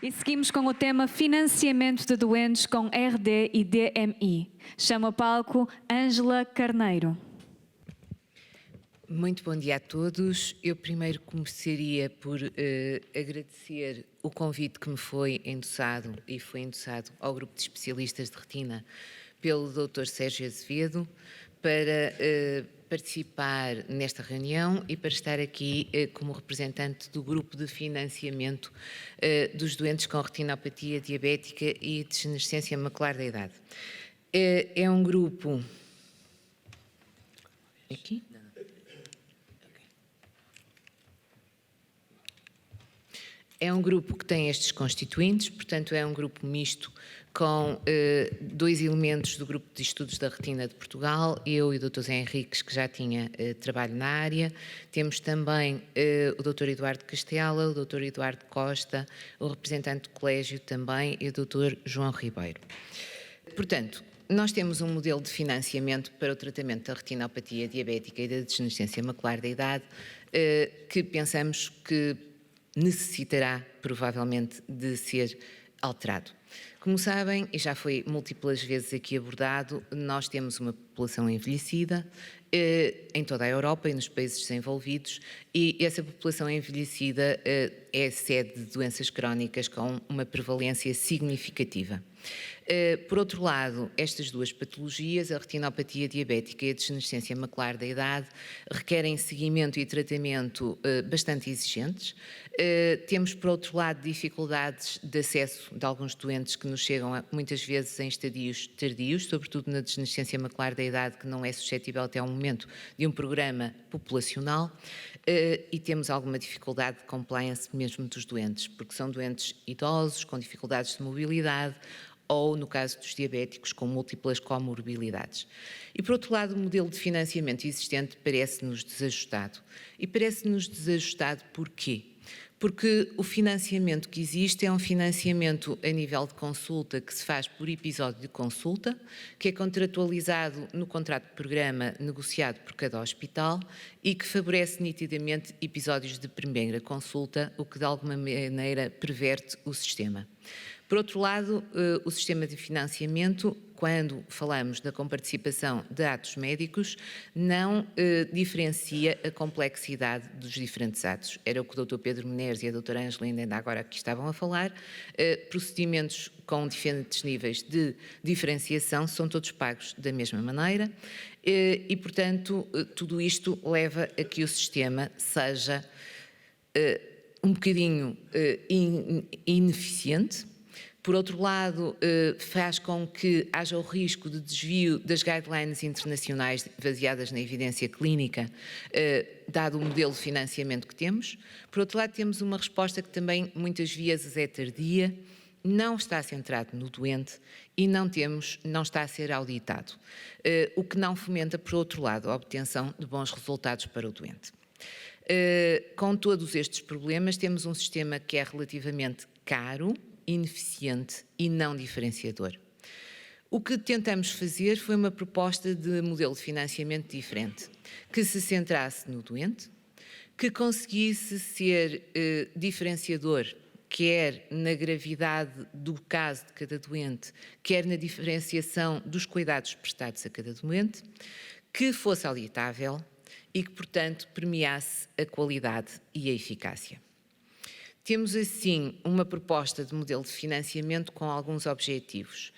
E seguimos com o tema financiamento de doentes com RD e DMI. Chamo ao palco Ângela Carneiro. Muito bom dia a todos. Eu primeiro começaria por agradecer o convite que me foi endossado e foi endossado ao grupo de especialistas de retina pelo Dr. Sérgio Azevedo para participar nesta reunião e para estar aqui como representante do grupo de financiamento dos doentes com retinopatia diabética e degenerescência macular da idade. É um grupo... Aqui? É um grupo que tem estes constituintes, portanto é um grupo misto com dois elementos do grupo de estudos da retina de Portugal, eu e o Dr. Zé Henriques, que já tinha trabalho na área. Temos também o Dr. Eduardo Castela, o Dr. Eduardo Costa, o representante do colégio também e o Dr. João Ribeiro. Portanto, nós temos um modelo de financiamento para o tratamento da retinopatia diabética e da degenerescência macular da idade que pensamos que necessitará, provavelmente, de ser alterado. Como sabem, e já foi múltiplas vezes aqui abordado, nós temos uma população envelhecida em toda a Europa e nos países desenvolvidos, e essa população envelhecida é sede de doenças crónicas com uma prevalência significativa. Por outro lado, estas duas patologias, a retinopatia diabética e a degenerescência macular da idade, requerem seguimento e tratamento bastante exigentes. Temos, por outro lado, dificuldades de acesso de alguns doentes que nos chegam muitas vezes em estadios tardios, sobretudo na degenerescência macular da idade, que não é suscetível até ao momento de um programa populacional, e temos alguma dificuldade de compliance mesmo dos doentes, porque são doentes idosos, com dificuldades de mobilidade, ou, no caso dos diabéticos, com múltiplas comorbilidades. E, por outro lado, o modelo de financiamento existente parece-nos desajustado. E parece-nos desajustado porquê? Porque o financiamento que existe é um financiamento a nível de consulta que se faz por episódio de consulta, que é contratualizado no contrato de programa negociado por cada hospital e que favorece nitidamente episódios de primeira consulta, o que de alguma maneira perverte o sistema. Por outro lado, o sistema de financiamento, quando falamos da comparticipação de atos médicos, não diferencia a complexidade dos diferentes atos. Era o que o Dr. Pedro Menezes e a Dra. Ângela ainda agora aqui estavam a falar. Procedimentos com diferentes níveis de diferenciação são todos pagos da mesma maneira e, portanto, tudo isto leva a que o sistema seja um bocadinho ineficiente. Por outro lado, faz com que haja o risco de desvio das guidelines internacionais baseadas na evidência clínica, dado o modelo de financiamento que temos. Por outro lado, temos uma resposta que também muitas vezes é tardia, não está centrado no doente e não está a ser auditado, o que não fomenta, por outro lado, a obtenção de bons resultados para o doente. Com todos estes problemas, temos um sistema que é relativamente caro, ineficiente e não diferenciador. O que tentamos fazer foi uma proposta de modelo de financiamento diferente, que se centrasse no doente, que conseguisse ser diferenciador, quer na gravidade do caso de cada doente, quer na diferenciação dos cuidados prestados a cada doente, que fosse auditável e que, portanto, premiasse a qualidade e a eficácia. Temos, assim, uma proposta de modelo de financiamento com alguns objetivos.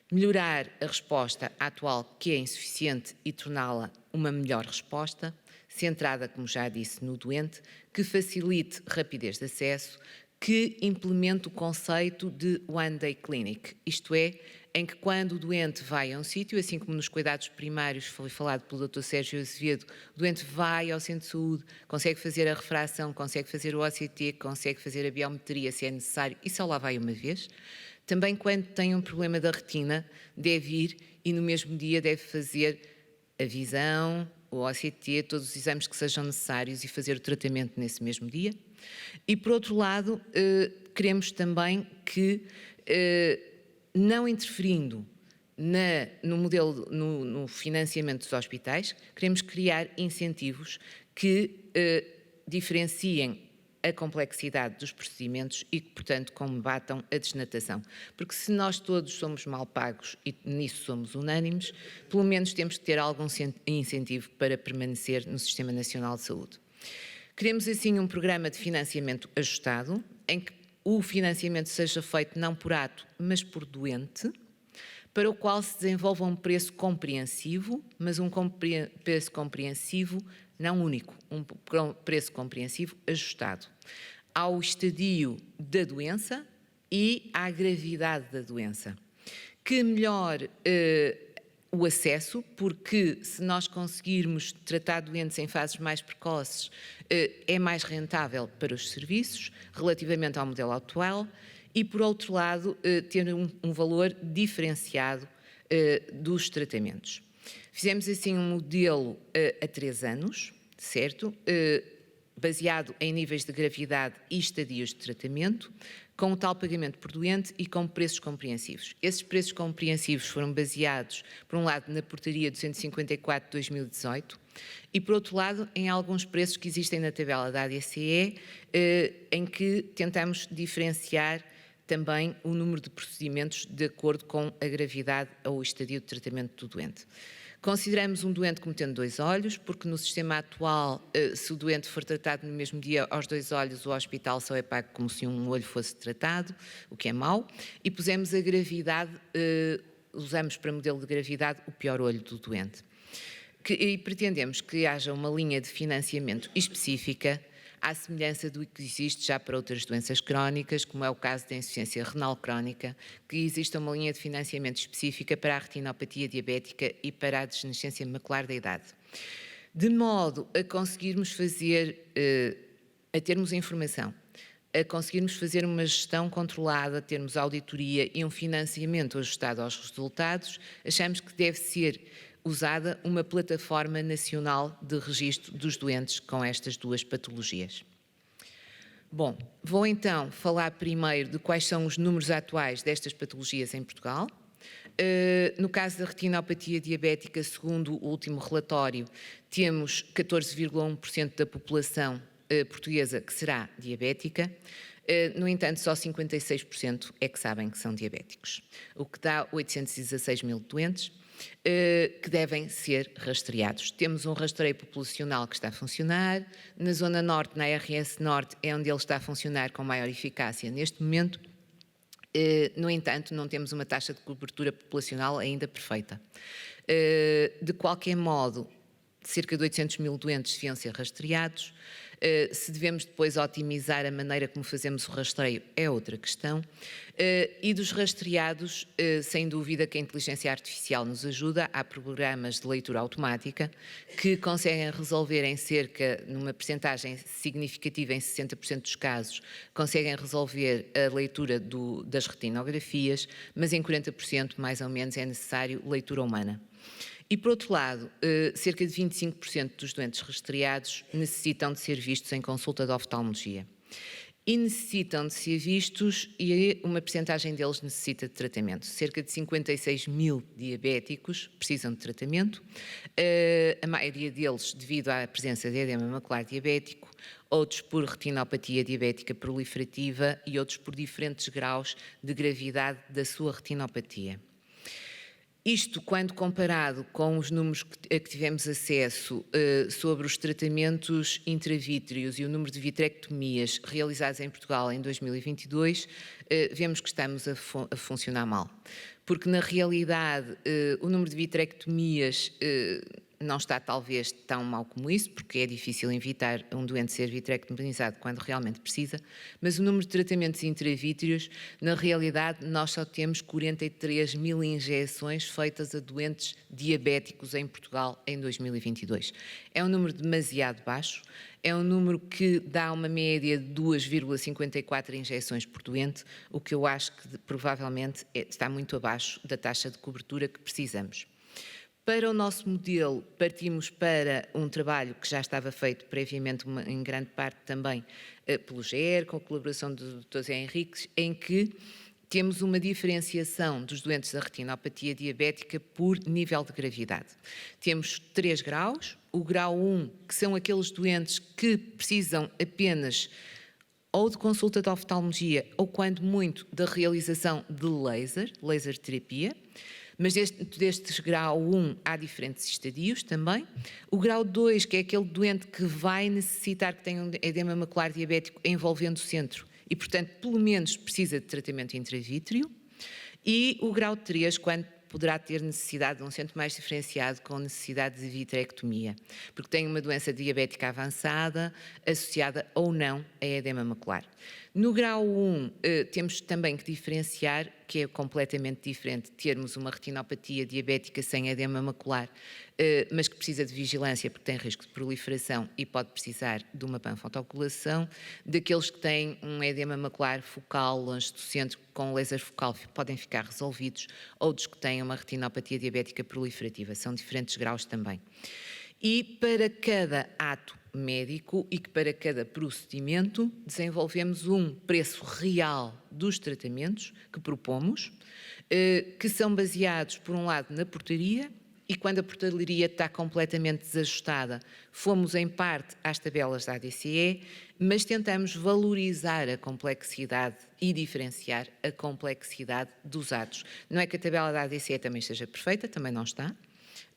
Melhorar a resposta atual, que é insuficiente, e torná-la uma melhor resposta, centrada, como já disse, no doente, que facilite rapidez de acesso, que implemente o conceito de One Day Clinic, isto é, em que quando o doente vai a um sítio, assim como nos cuidados primários foi falado pelo Dr. Sérgio Azevedo, o doente vai ao centro de saúde, consegue fazer a refração, consegue fazer o OCT, consegue fazer a biometria se é necessário e só lá vai uma vez. Também quando tem um problema da retina, deve ir e no mesmo dia deve fazer a visão, o OCT, todos os exames que sejam necessários e fazer o tratamento nesse mesmo dia. E, por outro lado, queremos também que, não interferindo no modelo, no financiamento dos hospitais, queremos criar incentivos que diferenciem a complexidade dos procedimentos e que, portanto, combatam a desnatação. Porque se nós todos somos mal pagos e nisso somos unânimes, pelo menos temos que ter algum incentivo para permanecer no Sistema Nacional de Saúde. Queremos, assim, um programa de financiamento ajustado, em que o financiamento seja feito não por ato, mas por doente, para o qual se desenvolva um preço compreensivo, mas um preço compreensivo não único, um preço compreensivo ajustado ao estadio da doença e à gravidade da doença. Que melhor o acesso, porque se nós conseguirmos tratar doentes em fases mais precoces, é mais rentável para os serviços, relativamente ao modelo atual, e, por outro lado, ter um valor diferenciado dos tratamentos. Fizemos, assim, um modelo a 3 anos, certo? Baseado em níveis de gravidade e estadios de tratamento, com o tal pagamento por doente e com preços compreensivos. Esses preços compreensivos foram baseados, por um lado, na Portaria 254 de 2018 e, por outro lado, em alguns preços que existem na tabela da ADCE, em que tentamos diferenciar também o número de procedimentos de acordo com a gravidade ou o estadio de tratamento do doente. Consideramos um doente como tendo 2 olhos, porque no sistema atual, se o doente for tratado no mesmo dia aos 2 olhos, o hospital só é pago como se um olho fosse tratado, o que é mau, e pusemos a gravidade, usamos para modelo de gravidade o pior olho do doente. E pretendemos que haja uma linha de financiamento específica, à semelhança do que existe já para outras doenças crónicas, como é o caso da insuficiência renal crónica, que existe uma linha de financiamento específica para a retinopatia diabética e para a degenerescência macular da idade. De modo a conseguirmos fazer, a termos informação, a conseguirmos fazer uma gestão controlada, termos auditoria e um financiamento ajustado aos resultados, achamos que deve ser usada uma plataforma nacional de registro dos doentes com estas 2 patologias. Bom, vou então falar primeiro de quais são os números atuais destas patologias em Portugal. No caso da retinopatia diabética, segundo o último relatório, temos 14,1% da população portuguesa que será diabética. No entanto, só 56% é que sabem que são diabéticos, o que dá 816 mil doentes, que devem ser rastreados. Temos um rastreio populacional que está a funcionar. Na Zona Norte, na RS Norte, é onde ele está a funcionar com maior eficácia neste momento. No entanto, não temos uma taxa de cobertura populacional ainda perfeita. De qualquer modo, cerca de 800 mil doentes deviam ser rastreados. Se devemos depois otimizar a maneira como fazemos o rastreio é outra questão. E dos rastreados, sem dúvida que a inteligência artificial nos ajuda. Há programas de leitura automática que conseguem resolver em numa percentagem significativa, em 60% dos casos, conseguem resolver a leitura das retinografias, mas em 40%, mais ou menos, é necessário leitura humana. E, por outro lado, cerca de 25% dos doentes rastreados necessitam de ser vistos em consulta de oftalmologia. E necessitam de ser vistos e uma percentagem deles necessita de tratamento. Cerca de 56 mil diabéticos precisam de tratamento, a maioria deles devido à presença de edema macular diabético, outros por retinopatia diabética proliferativa e outros por diferentes graus de gravidade da sua retinopatia. Isto quando comparado com os números a que tivemos acesso sobre os tratamentos intravítreos e o número de vitrectomias realizados em Portugal em 2022, vemos que estamos a funcionar mal. Porque, na realidade, o número de vitrectomias não está talvez tão mal como isso, porque é difícil evitar um doente ser vitrectomizado quando realmente precisa, mas o número de tratamentos intravítreos, na realidade, nós só temos 43 mil injeções feitas a doentes diabéticos em Portugal em 2022. É um número demasiado baixo, é um número que dá uma média de 2,54 injeções por doente, o que eu acho que provavelmente está muito abaixo da taxa de cobertura que precisamos. Para o nosso modelo, partimos para um trabalho que já estava feito previamente, em grande parte também pelo GER, com a colaboração do Dr. Zé Henriques, em que temos uma diferenciação dos doentes da retinopatia diabética por nível de gravidade. Temos 3 graus, o grau 1, que são aqueles doentes que precisam apenas ou de consulta de oftalmologia, ou quando muito, da realização de laser terapia. Mas destes grau 1 há diferentes estadios também. O grau 2, que é aquele doente que vai necessitar que tenha um edema macular diabético envolvendo o centro e, portanto, pelo menos precisa de tratamento intravítreo. E o grau 3, quando poderá ter necessidade de um centro mais diferenciado com necessidade de vitrectomia, porque tem uma doença diabética avançada associada ou não a edema macular. No grau 1, temos também que diferenciar, que é completamente diferente, termos uma retinopatia diabética sem edema macular, mas que precisa de vigilância porque tem risco de proliferação e pode precisar de uma panfotocoagulação, daqueles que têm um edema macular focal longe do centro com laser focal podem ficar resolvidos, ou dos que têm uma retinopatia diabética proliferativa, são diferentes graus também. E para cada ato médico e que para cada procedimento desenvolvemos um preço real dos tratamentos que propomos, que são baseados, por um lado, na portaria, e quando a portaria está completamente desajustada, fomos em parte às tabelas da ADCE, mas tentamos valorizar a complexidade e diferenciar a complexidade dos atos. Não é que a tabela da ADCE também esteja perfeita, também não está,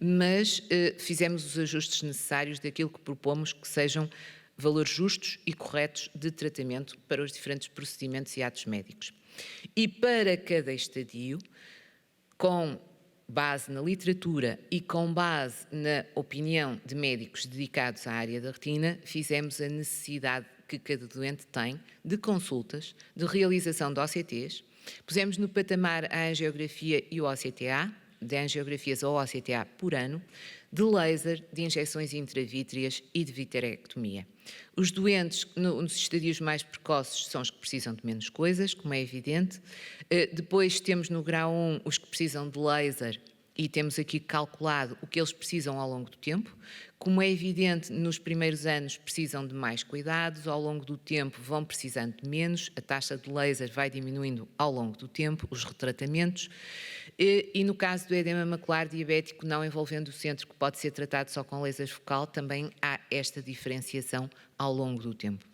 mas fizemos os ajustes necessários daquilo que propomos que sejam valores justos e corretos de tratamento para os diferentes procedimentos e atos médicos. E para cada estadio, com base na literatura e com base na opinião de médicos dedicados à área da retina, fizemos a necessidade que cada doente tem de consultas, de realização de OCTs, pusemos no patamar a angiografia e o OCTA, de angiografias ou OCTA por ano, de laser, de injeções intravítreas e de vitrectomia. Os doentes nos estadios mais precoces são os que precisam de menos coisas, como é evidente. Depois temos no grau 1 os que precisam de laser e temos aqui calculado o que eles precisam ao longo do tempo. Como é evidente, nos primeiros anos precisam de mais cuidados, ao longo do tempo vão precisando de menos, a taxa de laser vai diminuindo ao longo do tempo, os retratamentos. E no caso do edema macular diabético não envolvendo o centro, que pode ser tratado só com laser focal, também há esta diferenciação ao longo do tempo.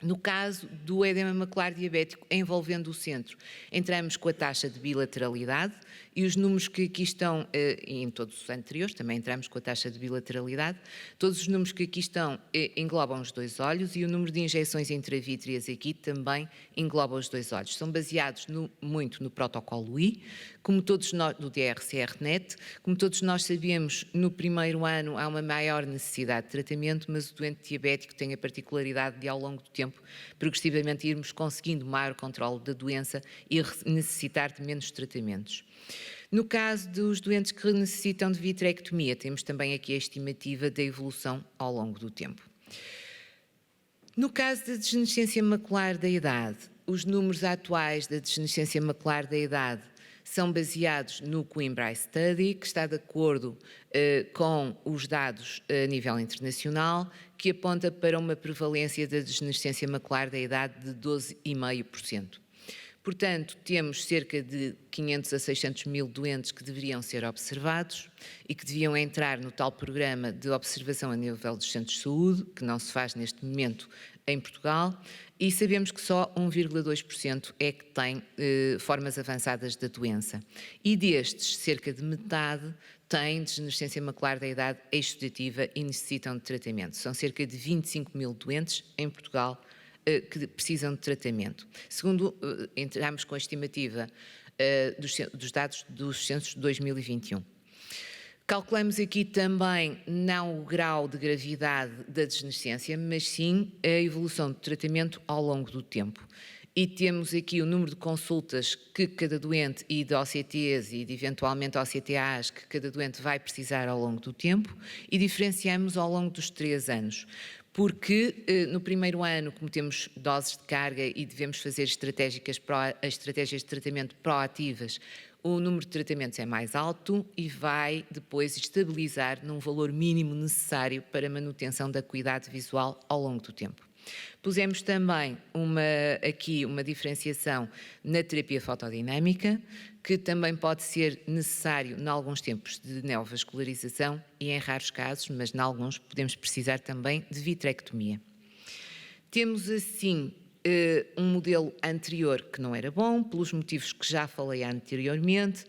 No caso do edema macular diabético envolvendo o centro, entramos com a taxa de bilateralidade e os números que aqui estão, e em todos os anteriores também entramos com a taxa de bilateralidade, todos os números que aqui estão englobam os dois olhos e o número de injeções intravítreas aqui também engloba os dois olhos. São baseados muito no protocolo I, como todos nós, do DRCR-NET, como todos nós sabemos, no primeiro ano há uma maior necessidade de tratamento, mas o doente diabético tem a particularidade de, ao longo do tempo, progressivamente irmos conseguindo maior controle da doença e necessitar de menos tratamentos. No caso dos doentes que necessitam de vitrectomia, temos também aqui a estimativa da evolução ao longo do tempo. No caso da degenerescência macular da idade, os números atuais da degenerescência macular da idade são baseados no Coimbra Study, que está de acordo com os dados a nível internacional, que aponta para uma prevalência da degenerescência macular da idade de 12,5%. Portanto, temos cerca de 500 a 600 mil doentes que deveriam ser observados e que deviam entrar no tal programa de observação a nível dos centros de saúde, que não se faz neste momento em Portugal, e sabemos que só 1,2% é que tem formas avançadas da doença. E destes, cerca de metade têm degenerescência macular da idade exudativa e necessitam de tratamento. São cerca de 25 mil doentes em Portugal que precisam de tratamento. Segundo, entramos com a estimativa dos dados dos censos de 2021. Calculamos aqui também não o grau de gravidade da degenerescência, mas sim a evolução do tratamento ao longo do tempo. E temos aqui o número de consultas que cada doente e de OCTs e de eventualmente OCTAs que cada doente vai precisar ao longo do tempo e diferenciamos ao longo dos 3 anos. Porque no primeiro ano, como temos doses de carga e devemos fazer estratégias de tratamento proativas, o número de tratamentos é mais alto e vai depois estabilizar num valor mínimo necessário para a manutenção da acuidade visual ao longo do tempo. Pusemos também aqui uma diferenciação na terapia fotodinâmica, que também pode ser necessário em alguns tempos de neovascularização e em raros casos, mas em alguns podemos precisar também de vitrectomia. Temos assim um modelo anterior que não era bom, pelos motivos que já falei anteriormente.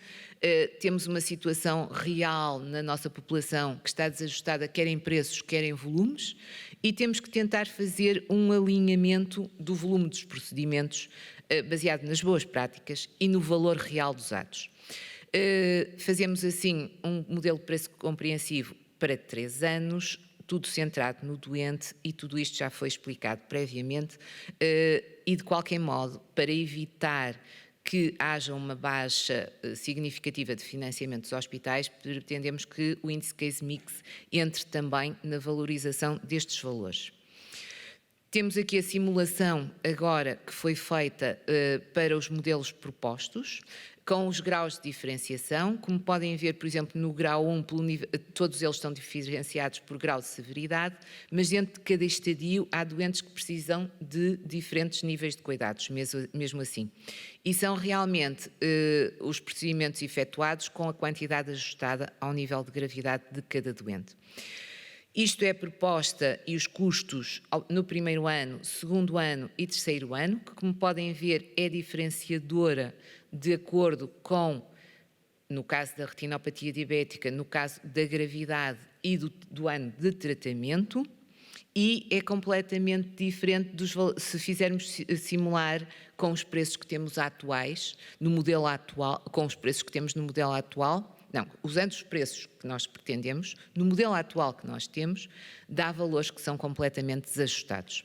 Temos uma situação real na nossa população que está desajustada, quer em preços, quer em volumes, e temos que tentar fazer um alinhamento do volume dos procedimentos baseado nas boas práticas e no valor real dos atos. Fazemos assim um modelo de preço compreensivo para 3 anos, tudo centrado no doente, e tudo isto já foi explicado previamente, e de qualquer modo, para evitar que haja uma baixa significativa de financiamento dos hospitais, pretendemos que o índice case mix entre também na valorização destes valores. Temos aqui a simulação agora que foi feita para os modelos propostos, com os graus de diferenciação. Como podem ver, por exemplo, no grau 1, todos eles estão diferenciados por grau de severidade, mas dentro de cada estadio há doentes que precisam de diferentes níveis de cuidados, mesmo assim. E são realmente os procedimentos efetuados com a quantidade ajustada ao nível de gravidade de cada doente. Isto é a proposta e os custos no primeiro ano, segundo ano e terceiro ano, que, como podem ver, é diferenciadora de acordo com, no caso da retinopatia diabética, no caso da gravidade e do ano de tratamento, e é completamente diferente se fizermos simular com os preços que temos atuais, no modelo atual, com os preços que temos no modelo atual. Não, usando os preços que nós pretendemos, no modelo atual que nós temos, dá valores que são completamente desajustados.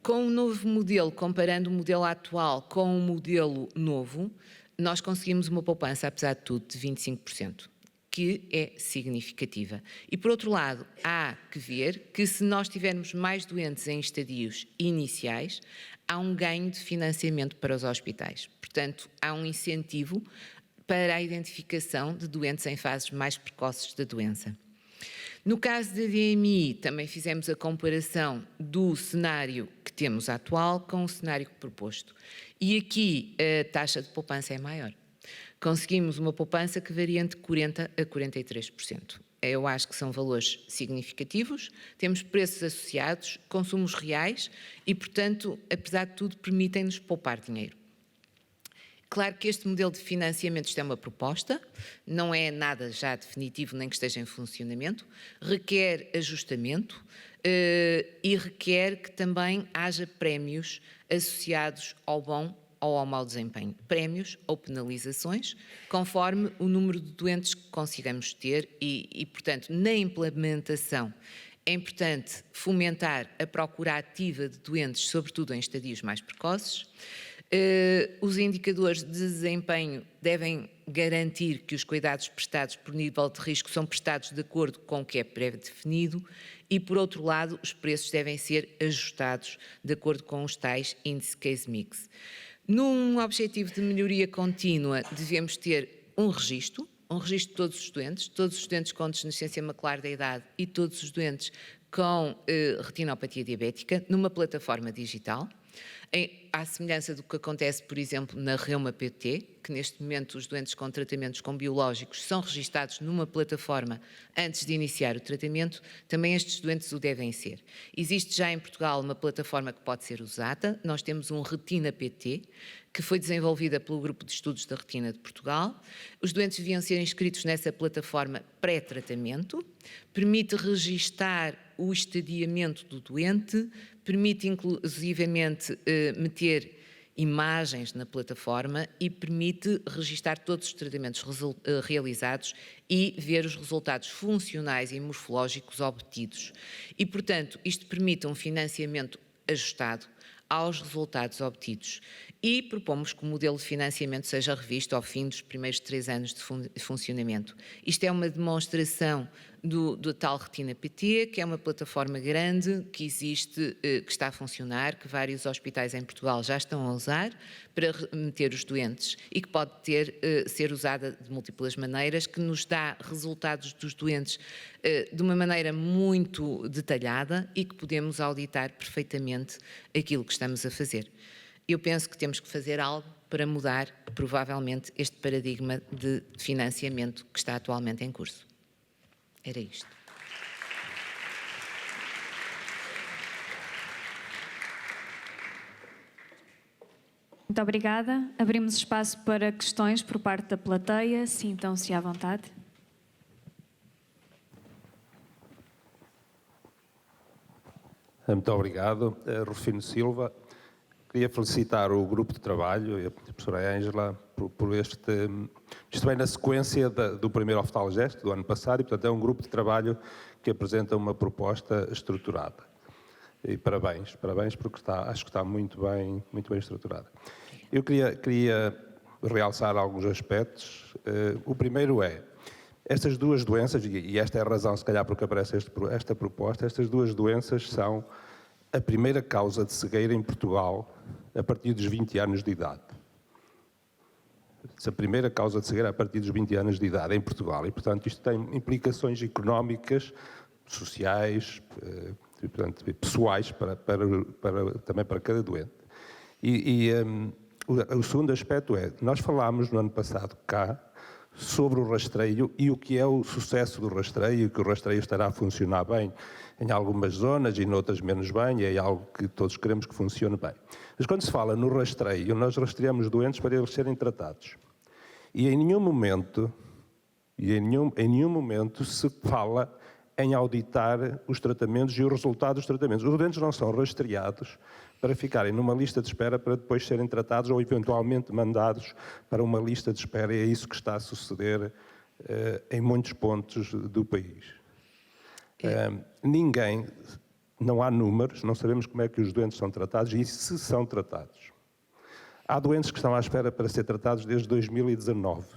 Com o novo modelo, comparando o modelo atual com o modelo novo, nós conseguimos uma poupança, apesar de tudo, de 25%, que é significativa. E, por outro lado, há que ver que se nós tivermos mais doentes em estadios iniciais, há um ganho de financiamento para os hospitais. Portanto, há um incentivo para a identificação de doentes em fases mais precoces da doença. No caso da DMI, também fizemos a comparação do cenário que temos atual com o cenário proposto. E aqui a taxa de poupança é maior. Conseguimos uma poupança que varia entre 40% a 43%. Eu acho que são valores significativos, temos preços associados, consumos reais e, portanto, apesar de tudo, permitem-nos poupar dinheiro. Claro que este modelo de financiamento, isto é uma proposta, não é nada já definitivo nem que esteja em funcionamento, requer ajustamento e requer que também haja prémios associados ao bom ou ao mau desempenho. Prémios ou penalizações, conforme o número de doentes que consigamos ter e portanto, na implementação é importante fomentar a procura ativa de doentes, sobretudo em estadios mais precoces. Os indicadores de desempenho devem garantir que os cuidados prestados por nível de risco são prestados de acordo com o que é pré-definido e, por outro lado, os preços devem ser ajustados de acordo com os tais índice case mix. Num objetivo de melhoria contínua, devemos ter um registro de todos os doentes com descendência macular da idade e todos os doentes com retinopatia diabética, numa plataforma digital. À semelhança do que acontece, por exemplo, na Reuma-PT, que neste momento os doentes com tratamentos com biológicos são registados numa plataforma antes de iniciar o tratamento, também estes doentes o devem ser. Existe já em Portugal uma plataforma que pode ser usada, nós temos um Retina-PT, que foi desenvolvida pelo Grupo de Estudos da Retina de Portugal. Os doentes deviam ser inscritos nessa plataforma pré-tratamento, permite registar o estadiamento do doente, permite inclusivamente meter imagens na plataforma e permite registar todos os tratamentos realizados e ver os resultados funcionais e morfológicos obtidos. E, portanto, isto permite um financiamento ajustado aos resultados obtidos. E propomos que o modelo de financiamento seja revisto ao fim dos primeiros 3 anos de funcionamento. Isto é uma demonstração do tal Retina-PT, que é uma plataforma grande, que existe, que está a funcionar, que vários hospitais em Portugal já estão a usar para meter os doentes e que pode ser usada de múltiplas maneiras, que nos dá resultados dos doentes de uma maneira muito detalhada e que podemos auditar perfeitamente aquilo que estamos a fazer. Eu penso que temos que fazer algo para mudar, provavelmente, este paradigma de financiamento que está atualmente em curso. Era isto. Muito obrigada. Abrimos espaço para questões por parte da plateia. Sintam-se à vontade. Muito obrigado. Rufino Silva. Queria felicitar o grupo de trabalho e a professora Ângela por este... Isto vem na sequência do primeiro Oftalgest do ano passado e, portanto, é um grupo de trabalho que apresenta uma proposta estruturada. E parabéns porque acho que está muito bem estruturada. Eu queria realçar alguns aspectos. O primeiro é, estas duas doenças, e esta é a razão, se calhar, porque aparece esta proposta, estas duas doenças são a primeira causa de cegueira em Portugal a partir dos 20 anos de idade. A primeira causa de cegueira a partir dos 20 anos de idade em Portugal. E, portanto, isto tem implicações económicas, sociais, e, portanto, pessoais também para cada doente. O segundo aspecto é, nós falámos no ano passado cá sobre o rastreio e o que é o sucesso do rastreio, que o rastreio estará a funcionar bem em algumas zonas e noutras menos bem, e é algo que todos queremos que funcione bem. Mas quando se fala no rastreio, nós rastreamos doentes para eles serem tratados. E em nenhum momento se fala em auditar os tratamentos e o resultado dos tratamentos. Os doentes não são rastreados para ficarem numa lista de espera para depois serem tratados ou eventualmente mandados para uma lista de espera, e é isso que está a suceder em muitos pontos do país. Não há números, não sabemos como é que os doentes são tratados e se são tratados. Há doentes que estão à espera para ser tratados desde 2019,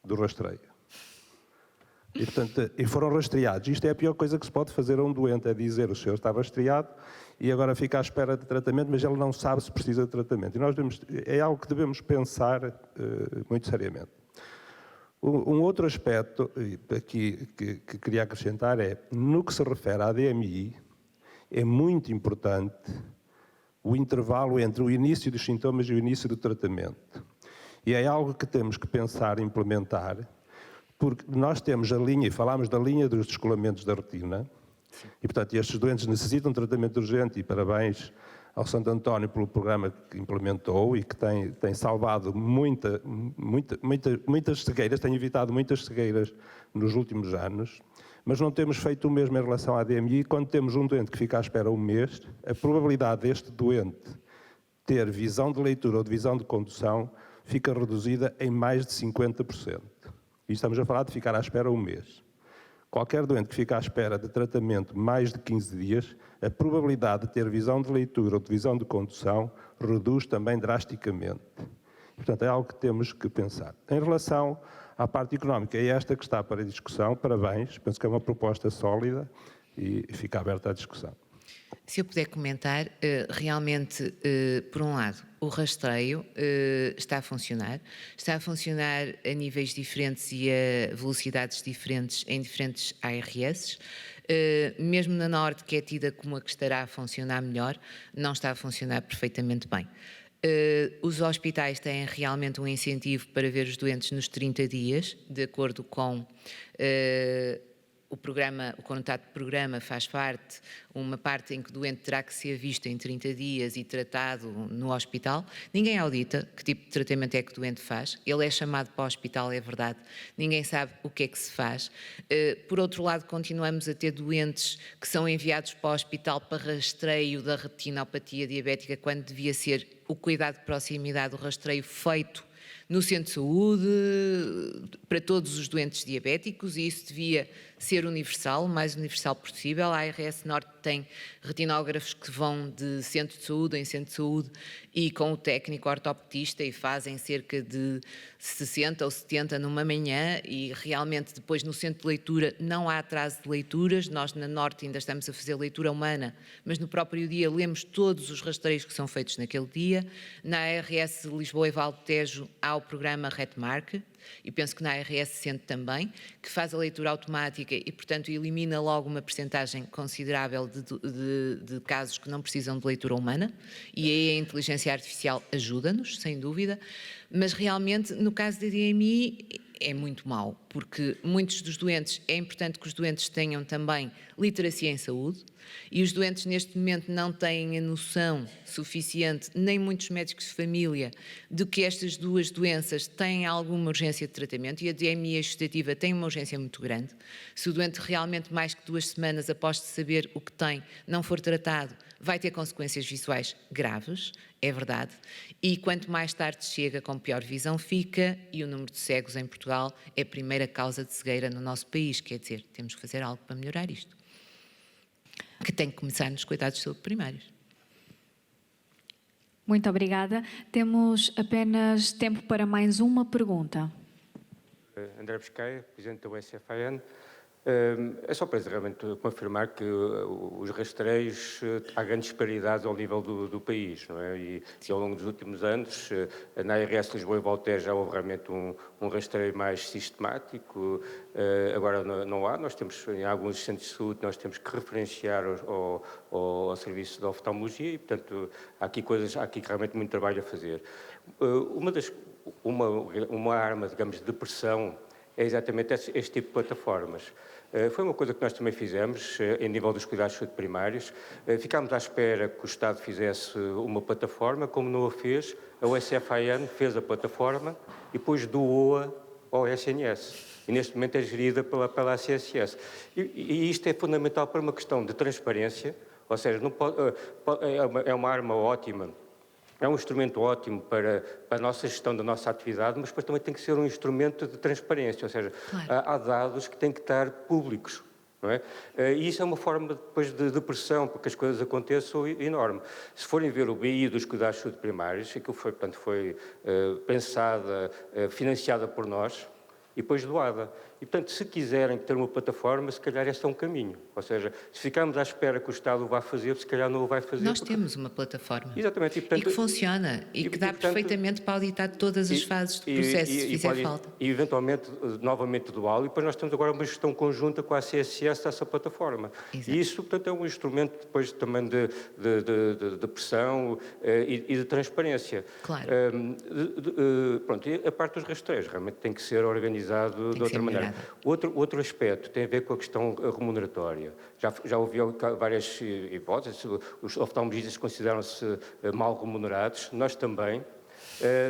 do rastreio. E, portanto, foram rastreados. Isto é a pior coisa que se pode fazer a um doente, é dizer o senhor está rastreado e agora fica à espera de tratamento, mas ele não sabe se precisa de tratamento. E é algo que devemos pensar muito seriamente. Um outro aspecto aqui que queria acrescentar é, no que se refere à DMI, é muito importante o intervalo entre o início dos sintomas e o início do tratamento. E é algo que temos que pensar e implementar, porque nós temos a linha, e falámos da linha dos descolamentos da retina, e, portanto, estes doentes necessitam de tratamento urgente, e parabéns ao Santo António pelo programa que implementou e que tem salvado muitas cegueiras, tem evitado muitas cegueiras nos últimos anos, mas não temos feito o mesmo em relação à DMI. Quando temos um doente que fica à espera um mês, a probabilidade deste doente ter visão de leitura ou de visão de condução fica reduzida em mais de 50%. E estamos a falar de ficar à espera um mês. Qualquer doente que fica à espera de tratamento mais de 15 dias, a probabilidade de ter visão de leitura ou de visão de condução reduz também drasticamente. Portanto, é algo que temos que pensar. Em relação à parte económica, é esta que está para discussão. Parabéns, penso que é uma proposta sólida e fica aberta à discussão. Se eu puder comentar, realmente, por um lado, o rastreio está a funcionar a níveis diferentes e a velocidades diferentes em diferentes ARS. Mesmo na Norte, que é tida como a que estará a funcionar melhor, não está a funcionar perfeitamente bem. Os hospitais têm realmente um incentivo para ver os doentes nos 30 dias, de acordo com o programa, o contrato de programa faz parte, uma parte em que o doente terá que ser visto em 30 dias e tratado no hospital. Ninguém audita que tipo de tratamento é que o doente faz. Ele é chamado para o hospital, é verdade. Ninguém sabe o que é que se faz. Por outro lado, continuamos a ter doentes que são enviados para o hospital para rastreio da retinopatia diabética, quando devia ser o cuidado de proximidade, o rastreio feito no centro de saúde, para todos os doentes diabéticos, e isso devia ser universal, o mais universal possível. A ARS Norte tem retinógrafos que vão de centro de saúde em centro de saúde e com o técnico ortopedista e fazem cerca de 60 ou 70 numa manhã, e realmente depois no centro de leitura não há atraso de leituras. Nós na Norte ainda estamos a fazer leitura humana, mas no próprio dia lemos todos os rastreios que são feitos naquele dia. Na ARS Lisboa e Val do Tejo há o programa Retmark, e penso que na ARS Centro também, que faz a leitura automática e, portanto, elimina logo uma percentagem considerável de casos que não precisam de leitura humana, e aí a inteligência artificial ajuda-nos, sem dúvida, mas realmente no caso da DMI é muito mau, porque muitos dos doentes, é importante que os doentes tenham também literacia em saúde, e os doentes neste momento não têm a noção suficiente, nem muitos médicos de família, de que estas duas doenças têm alguma urgência de tratamento, e a DMI exudativa tem uma urgência muito grande. Se o doente realmente mais que 2 semanas após saber o que tem não for tratado, vai ter consequências visuais graves, é verdade, e quanto mais tarde chega, com pior visão fica, e o número de cegos em Portugal é a primeira causa de cegueira no nosso país, quer dizer, temos que fazer algo para melhorar isto. Que tem que começar nos cuidados de saúde primários. Muito obrigada. Temos apenas tempo para mais uma pergunta. André Pesqueira, Presidente da USFAN. É só para realmente confirmar que os rastreios, há grandes disparidades ao nível do país, não é? E ao longo dos últimos anos, na ARS Lisboa e Voltaire já houve realmente um rastreio mais sistemático, agora não há. Nós temos, em alguns centros de saúde, nós temos que referenciar ao serviço de oftalmologia e, portanto, há aqui realmente muito trabalho a fazer. Uma arma, digamos, de pressão é exatamente este tipo de plataformas. Foi uma coisa que nós também fizemos, em nível dos cuidados de saúde primários. Ficámos à espera que o Estado fizesse uma plataforma, como não a fez, a USFAN fez a plataforma e depois doou-a ao SNS. E neste momento é gerida pela ACSS. E isto é fundamental para uma questão de transparência, ou seja, é uma arma ótima. É um instrumento ótimo para a nossa gestão da nossa atividade, mas depois também tem que ser um instrumento de transparência, ou seja, claro, há dados que têm que estar públicos, não é? E isso é uma forma depois de pressão, porque as coisas aconteçam, enorme. Se forem ver o BI dos cuidados de saúde primários, aquilo foi, portanto, foi pensada, financiada por nós e depois doada. E, portanto, se quiserem ter uma plataforma, se calhar este é um caminho. Ou seja, se ficarmos à espera que o Estado o vá fazer, se calhar não o vai fazer. Nós temos uma plataforma. Exatamente. E que funciona e que dá perfeitamente para auditar todas as fases do processo, se fizer falta. E, eventualmente, novamente dual. E depois nós temos agora uma gestão conjunta com a ACSS dessa plataforma. Exato. E isso, portanto, é um instrumento depois também de pressão e de transparência. Claro. Pronto, e a parte dos rastreios realmente tem que ser organizado de outra maneira. Outro aspecto tem a ver com a questão remuneratória. Já ouvi várias hipóteses, os oftalmologistas consideram-se mal remunerados, nós também,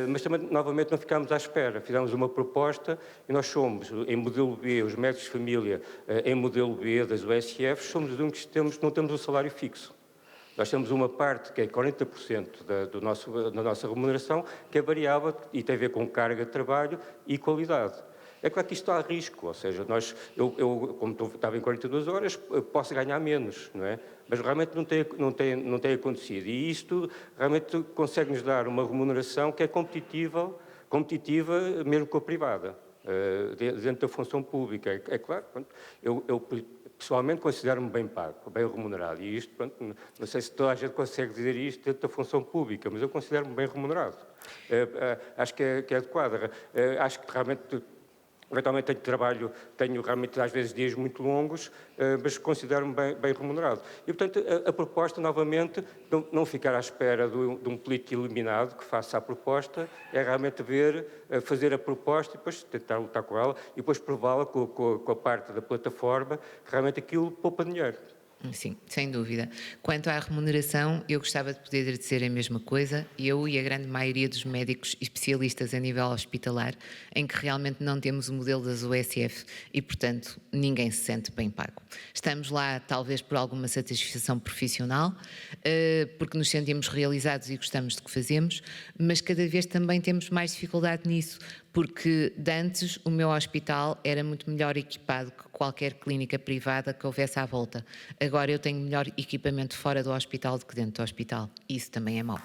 mas também, novamente, não ficámos à espera. Fizemos uma proposta e nós somos, em modelo B, os médicos de família, em modelo B das USF, somos os únicos que não temos um salário fixo. Nós temos uma parte que é 40% da nossa remuneração, que é variável e tem a ver com carga de trabalho e qualidade. É claro que isto está a risco, ou seja, eu como estava em 42 horas, posso ganhar menos, não é? Mas realmente não tem acontecido. E isto realmente consegue-nos dar uma remuneração que é competitiva mesmo com a privada, dentro da função pública. É claro, eu pessoalmente considero-me bem pago, bem remunerado. E isto, pronto, não sei se toda a gente consegue dizer isto dentro da função pública, mas eu considero-me bem remunerado. Acho que é adequado. Acho que realmente... Eventualmente tenho realmente às vezes dias muito longos, mas considero-me bem remunerado. E, portanto, a proposta, novamente, não ficar à espera de um político eliminado que faça a proposta, é realmente fazer a proposta e depois tentar lutar com ela e depois prová-la com a parte da plataforma, que realmente aquilo poupa dinheiro. Sim, sem dúvida. Quanto à remuneração, eu gostava de poder dizer a mesma coisa, eu e a grande maioria dos médicos especialistas a nível hospitalar, em que realmente não temos o modelo das USF e, portanto, ninguém se sente bem pago. Estamos lá, talvez, por alguma satisfação profissional, porque nos sentimos realizados e gostamos do que fazemos, mas cada vez também temos mais dificuldade nisso, porque de antes o meu hospital era muito melhor equipado que qualquer clínica privada que houvesse à volta. Agora eu tenho melhor equipamento fora do hospital do que dentro do hospital. Isso também é mau.